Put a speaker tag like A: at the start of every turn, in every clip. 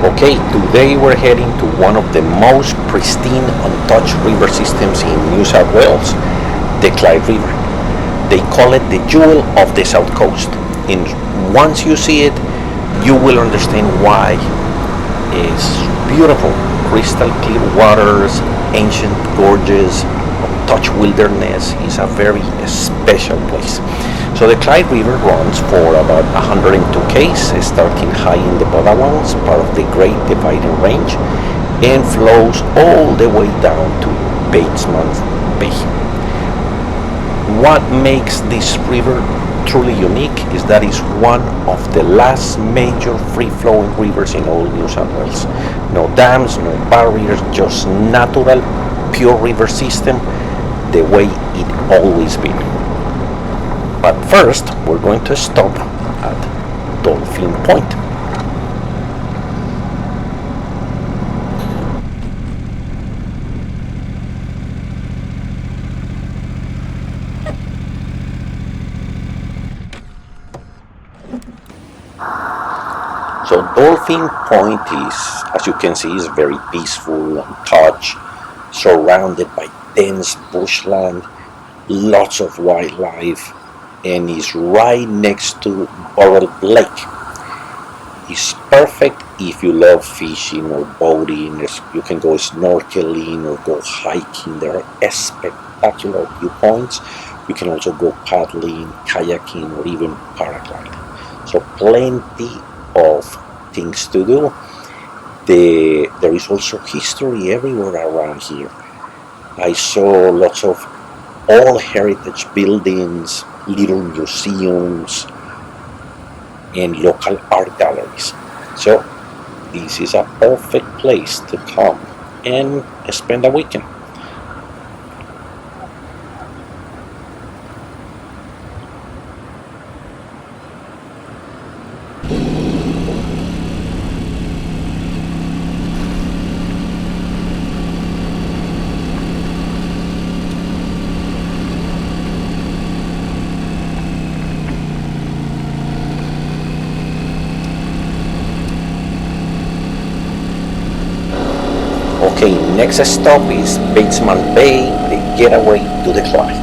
A: Okay, today we're heading to one of the most pristine untouched river systems in New South Wales, the Clyde River. They call it the jewel of the South Coast. And once you see it, you will understand why. It's beautiful, crystal clear waters, ancient gorges, untouched wilderness. Is a very special place. So the Clyde River runs for about 102 k's, starting high in the Batemans, part of the Great Dividing Range, and flows all the way down to Batemans Bay. What makes this river truly unique is that it's one of the last major free-flowing rivers in all New South Wales. No dams, no barriers, just natural, pure river system, the way it always been. But first, we're going to stop at Dolphin Point. So Dolphin Point is, as you can see, is very peaceful, untouched, surrounded by dense bushland, lots of wildlife, and is right next to Burrell Lake. It's perfect if you love fishing or boating. You can go snorkeling or go hiking. There are spectacular viewpoints. You can also go paddling, kayaking, or even paragliding. So plenty of things to do. There is also history everywhere around here. I saw lots of old heritage buildings, little museums, and local art galleries. So this is a perfect place to come and spend a weekend. Okay, next stop is Batemans Bay, the getaway to the Clyde.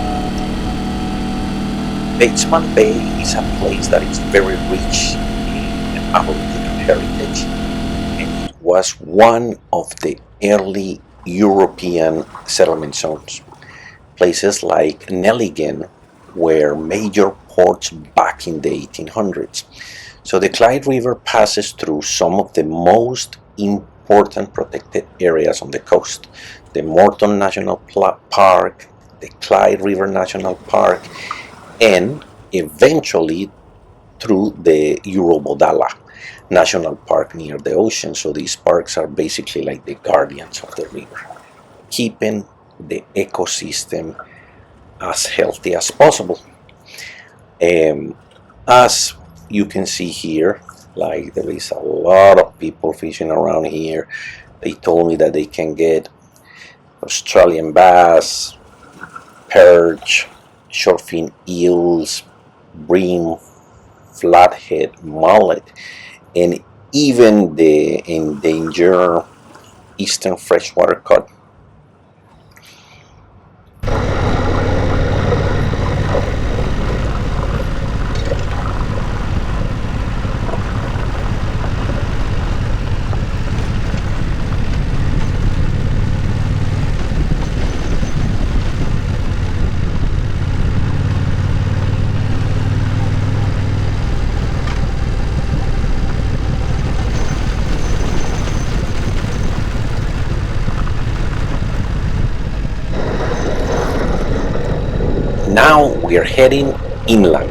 A: Batemans Bay is a place that is very rich in Aboriginal heritage, and it was one of the early European settlement zones. Places like Nelligan were major ports back in the 1800s. So the Clyde River passes through some of the most important protected areas on the coast: the Moto National Park, the Clyde River National Park, and eventually through the Eurobodalla National Park near the ocean. So these parks are basically like the guardians of the river, keeping the ecosystem as healthy as possible. As you can see here, like there is a lot of people fishing around here. They told me that they can get Australian bass, perch, shortfin eels, bream, flathead, mullet, and even the endangered eastern freshwater cod. Now we are heading inland,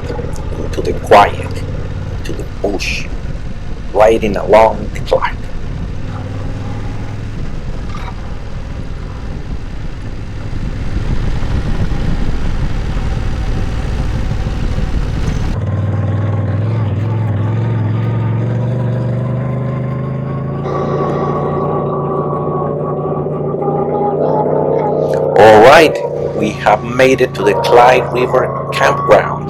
A: into the quiet, into the bush, riding along the Clyde. Alright, we have made it to the Clyde River Campground,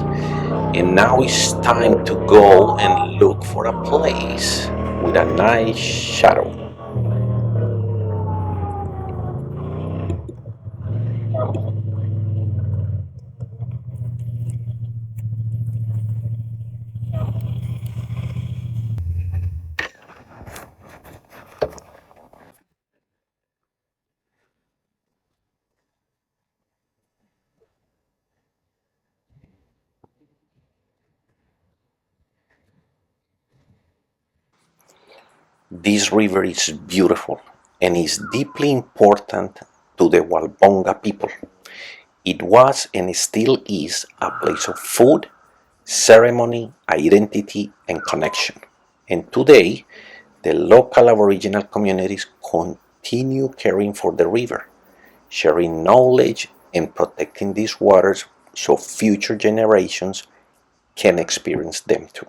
A: and now it's time to go and look for a place with a nice shadow. This river is beautiful and is deeply important to the Walbonga people. It was and still is a place of food, ceremony, identity, and connection. And today, the local Aboriginal communities continue caring for the river, sharing knowledge and protecting these waters so future generations can experience them too.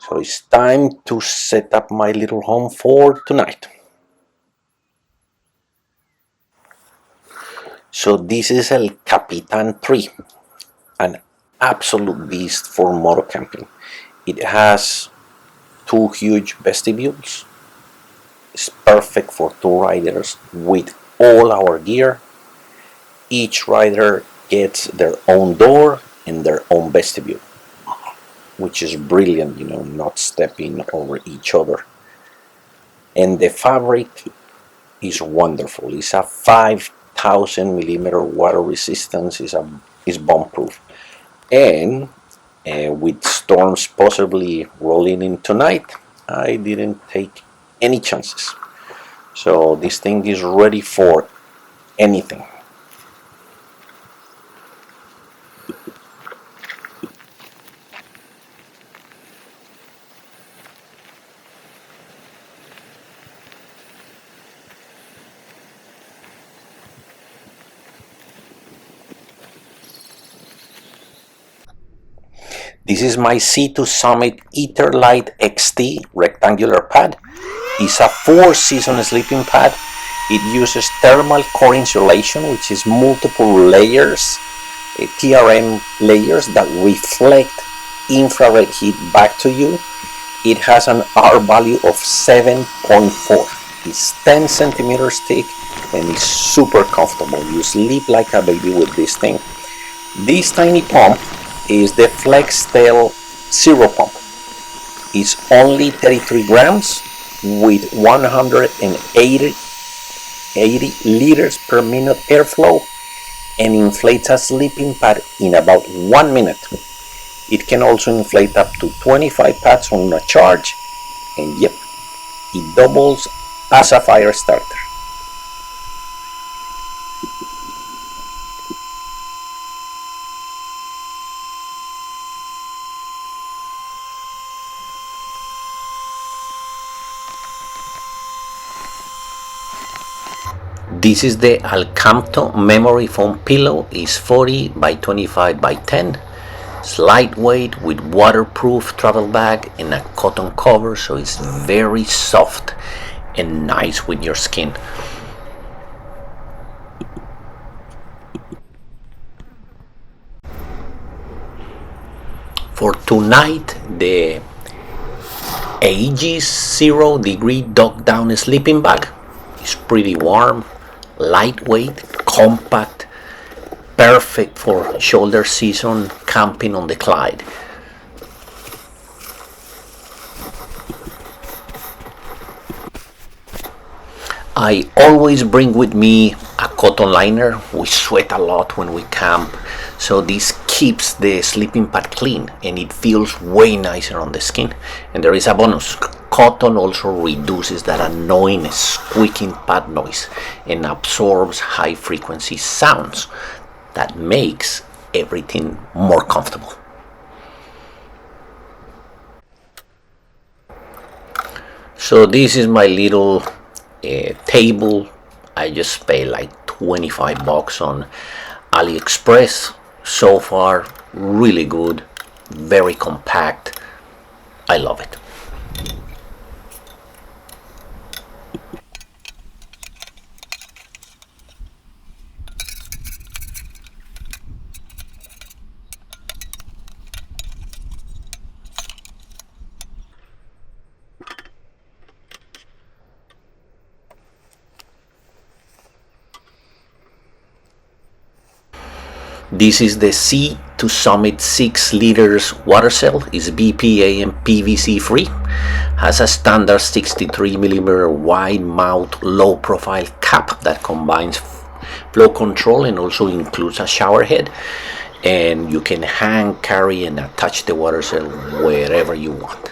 A: So it's time to set up my little home for tonight. So this is El Capitan 3, an absolute beast for motocamping. It has two huge vestibules. It's perfect for two riders with all our gear. Each rider gets their own door and their own vestibule, which is brilliant, not stepping over each other. And the fabric is wonderful. It's a 5,000 millimeter water resistance. Is bomb proof. And with storms possibly rolling in tonight, I didn't take any chances. So this thing is ready for anything. This is my C2 Summit Etherlite XT rectangular pad. It's a 4-season sleeping pad. It uses thermal core insulation, which is multiple layers, TRM layers that reflect infrared heat back to you. It has an R value of 7.4. It's 10 centimeters thick and it's super comfortable. You sleep like a baby with this thing. This tiny pump is the FlexTail Zero Pump. It's only 33 grams with 180 liters per minute airflow and inflates a sleeping pad in about 1 minute. It can also inflate up to 25 pads on a charge, and yep, it doubles as a fire starter. This is the Alcampto memory foam pillow. It's 40 by 25 by 10. It's lightweight with waterproof travel bag and a cotton cover, so it's very soft and nice with your skin. For tonight, the Aegis 0-degree dog down sleeping bag is pretty warm, lightweight, compact, perfect for shoulder season camping on the Clyde. I always bring with me a cotton liner. We sweat a lot when we camp, so this keeps the sleeping pad clean and it feels way nicer on the skin. And there is a bonus. Cotton also reduces that annoying squeaking pad noise and absorbs high frequency sounds that makes everything more comfortable. So this is my little table. I just paid like 25 bucks on AliExpress. So far, really good, very compact. I love it. This is the Sea to Summit 6 liters water cell. It's BPA and PVC free. Has a standard 63 millimeter wide mouth low profile cap that combines flow control and also includes a shower head. And you can hang, carry, and attach the water cell wherever you want.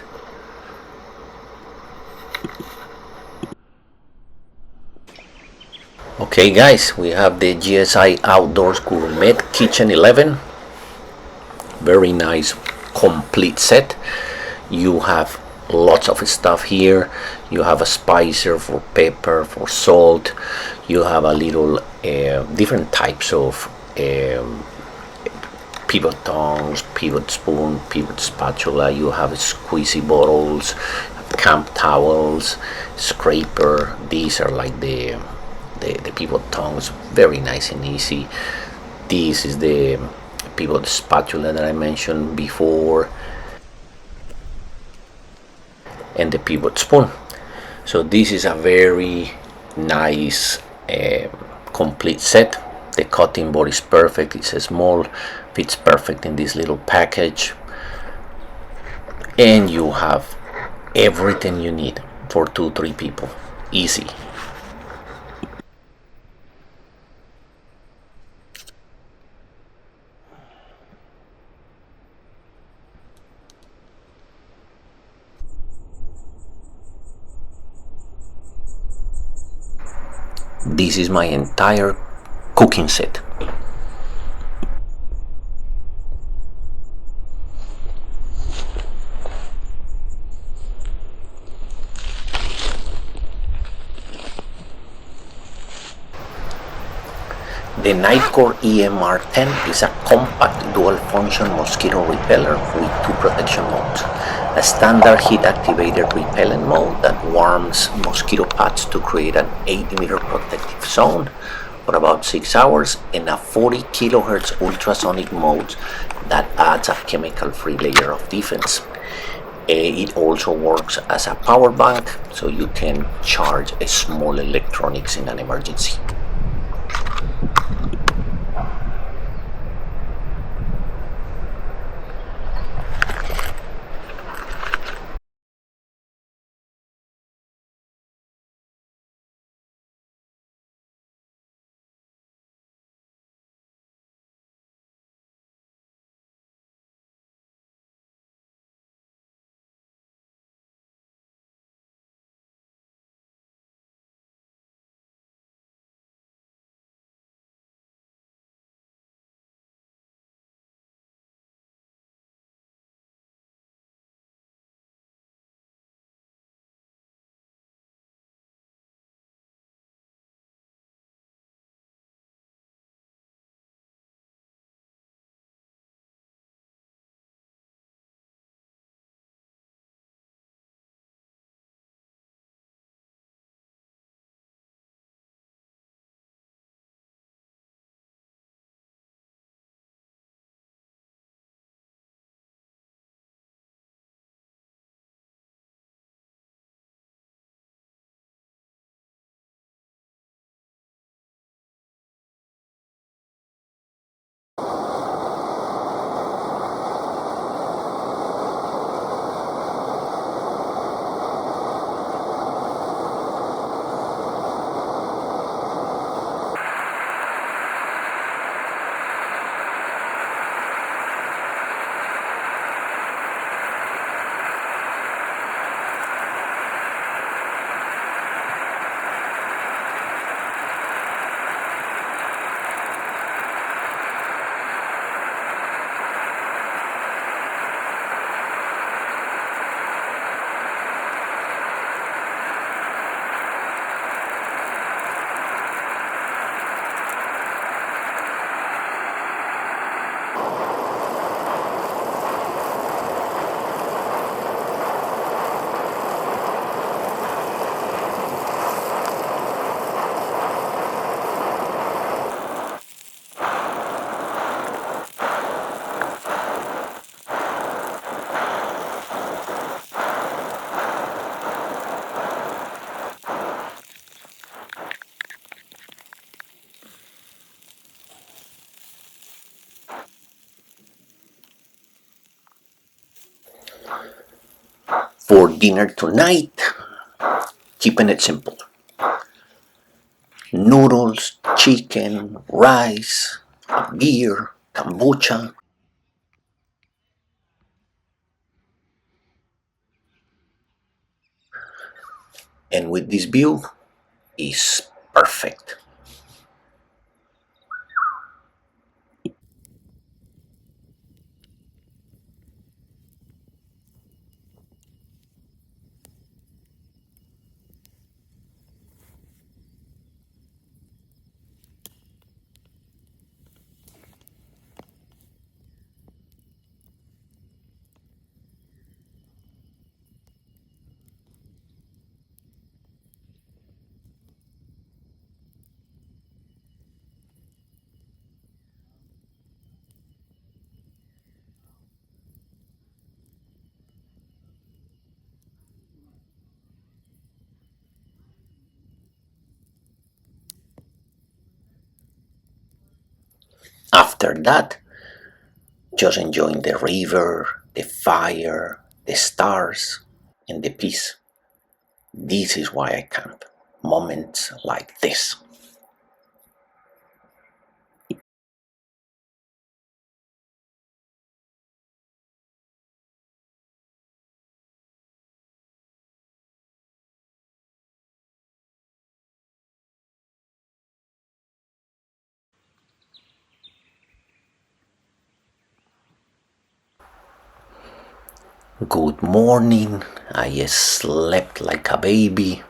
A: Okay guys, we have the GSI Outdoors Gourmet Kitchen 11. Very nice complete set. You have lots of stuff here. You have a spicer for pepper, for salt. You have a little different types of pivot tongs, pivot spoon, pivot spatula. You have squeezy bottles, camp towels, scraper. These are like the pivot tongs, very nice and easy. This is the pivot spatula that I mentioned before, and the pivot spoon. So this is a very nice complete set. The cutting board is perfect. It's small, fits perfect in this little package, and you have everything you need for 2-3 people, easy. This is my entire cooking set. The Nightcore EMR10 is a compact dual-function mosquito repeller with 2 protection modes. A standard heat-activated repellent mode that warms mosquito pads to create an 80-meter protective zone for about 6 hours, and a 40 kHz ultrasonic mode that adds a chemical-free layer of defense. It also works as a power bank, so you can charge small electronics in an emergency. For dinner tonight, keeping it simple. Noodles, chicken, rice, beer, kombucha. And with this view, is perfect. After that, just enjoying the river, the fire, the stars, and the peace. This is why I camp. Moments like this. Good morning. I slept like a baby.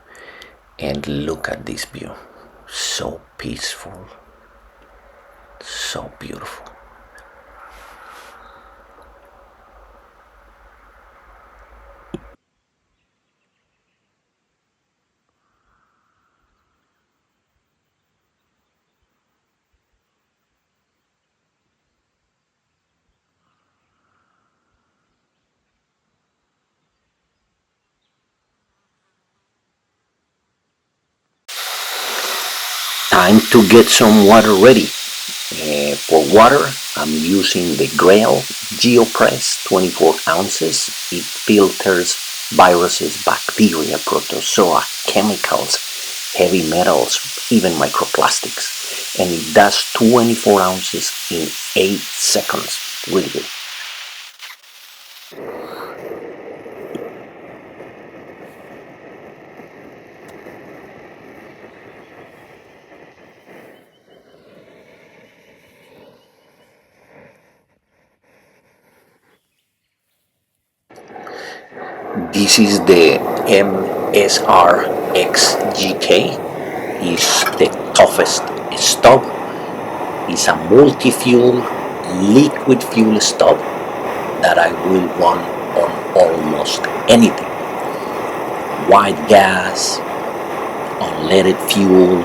A: And look at this view. So peaceful. So beautiful. Time to get some water ready. For water, I'm using the Grail GeoPress 24 ounces. It filters viruses, bacteria, protozoa, chemicals, heavy metals, even microplastics. And it does 24 ounces in 8 seconds. Really good. This is the MSR XGK. It's the toughest stub. It's a multi-fuel liquid fuel stub that I will run on almost anything. White gas, unleaded fuel,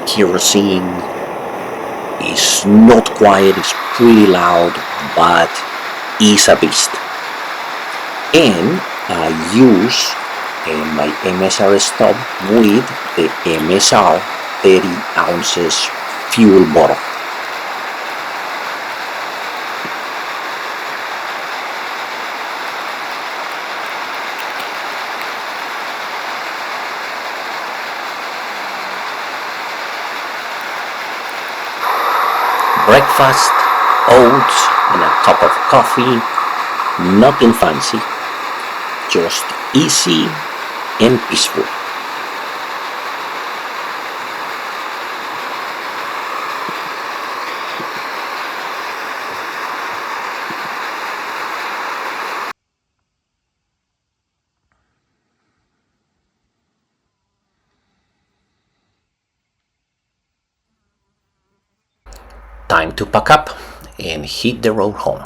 A: kerosene. It's not quiet, it's pretty loud, but it's a beast. And I use my MSR stub with the MSR 30 ounces fuel bottle. Breakfast, oats, and a cup of coffee. Nothing fancy, just easy and peaceful. Time to pack up and hit the road home.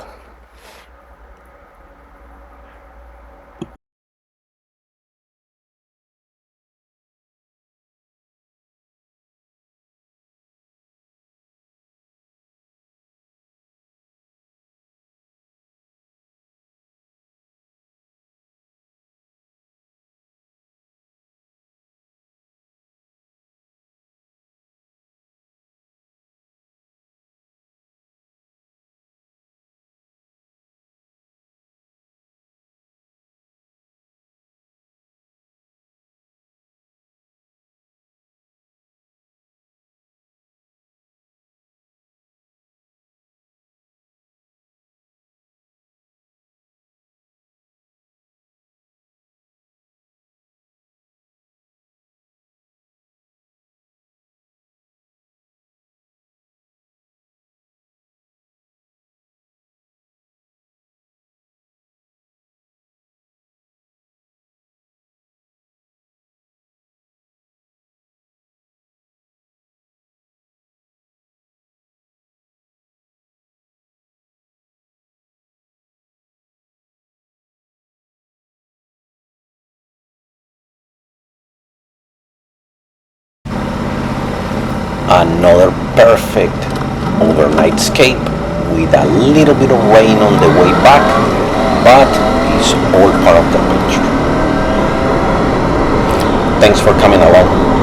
A: Another perfect overnight escape with a little bit of rain on the way back, but it's all part of the picture. Thanks for coming along.